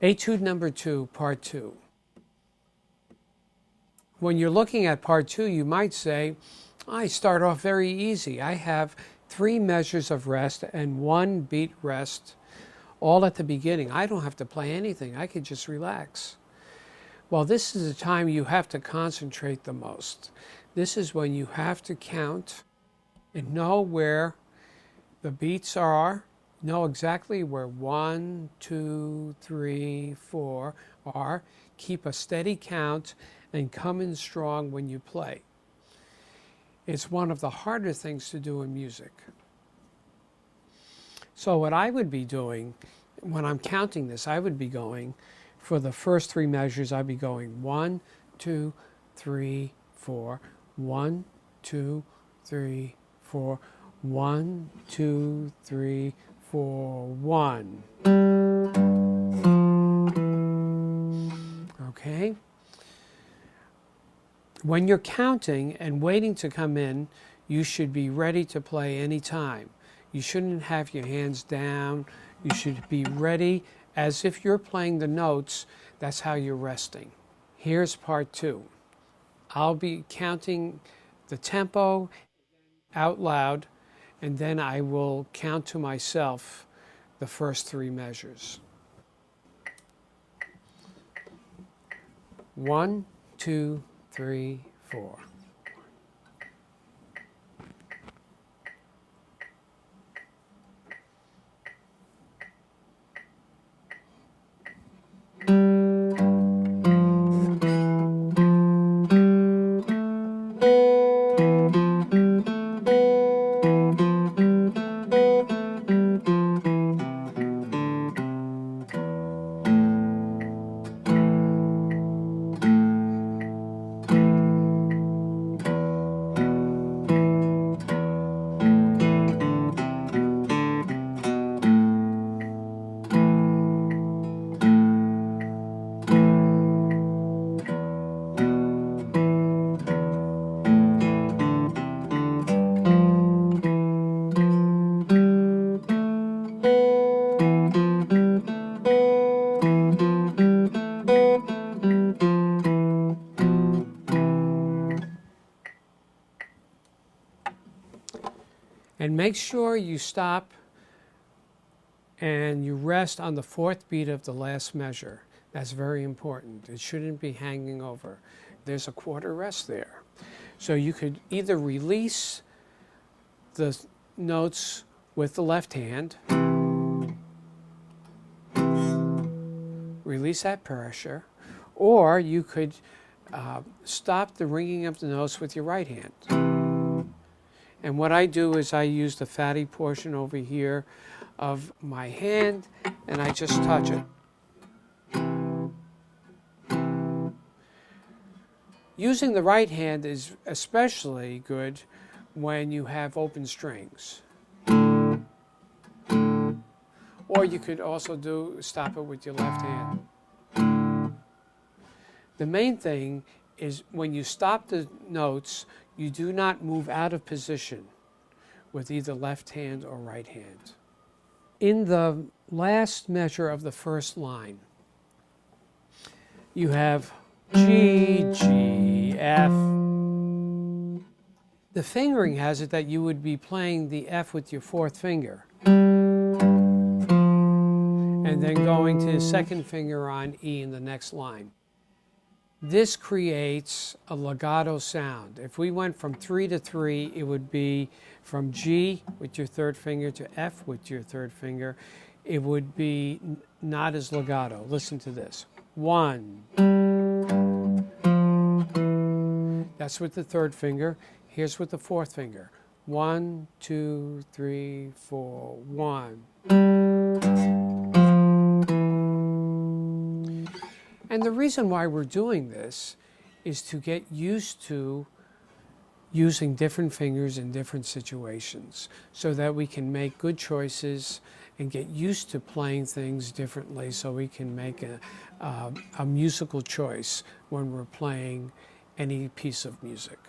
Etude number 2, part 2. When you're looking at part 2, you might say, I start off very easy. I have 3 measures of rest and 1 beat rest all at the beginning. I don't have to play anything. I could just relax. Well, this is the time you have to concentrate the most. This is when you have to count and know where the beats are, know exactly where 1, 2, 3, 4 are. Keep a steady count and come in strong when you play. It's one of the harder things to do in music. So what I would be doing when I'm counting this, I would be going for the first 3 measures. I'd be going 1, 2, 3, 4, 1, 2, 3, 4, 1, 2, 3, 4, 1. Okay? When you're counting and waiting to come in, you should be ready to play any time. You shouldn't have your hands down. You should be ready as if you're playing the notes. That's how you're resting. Here's part 2. I'll be counting the tempo out loud, and then I will count to myself the first 3 measures. 1, 2, 3, 4. And make sure you stop and you rest on the 4th beat of the last measure. That's very important. It shouldn't be hanging over. There's a quarter rest there. So you could either release the notes with the left hand, release that pressure, or you could stop the ringing of the notes with your right hand. And what I do is I use the fatty portion over here of my hand, and I just touch it. Using the right hand is especially good when you have open strings. Or you could also stop it with your left hand. The main thing is when you stop the notes, you do not move out of position with either left hand or right hand. In the last measure of the first line, you have G, G, F. The fingering has it that you would be playing the F with your 4th finger, and then going to the 2nd finger on E in the next line. This creates a legato sound. If we went from 3 to 3, it would be from G with your 3rd finger to F with your 3rd finger. It would be not as legato. Listen to this. 1. That's with the 3rd finger. Here's with the 4th finger. 1, 2, 3, 4, 1. And the reason why we're doing this is to get used to using different fingers in different situations so that we can make good choices and get used to playing things differently so we can make a musical choice when we're playing any piece of music.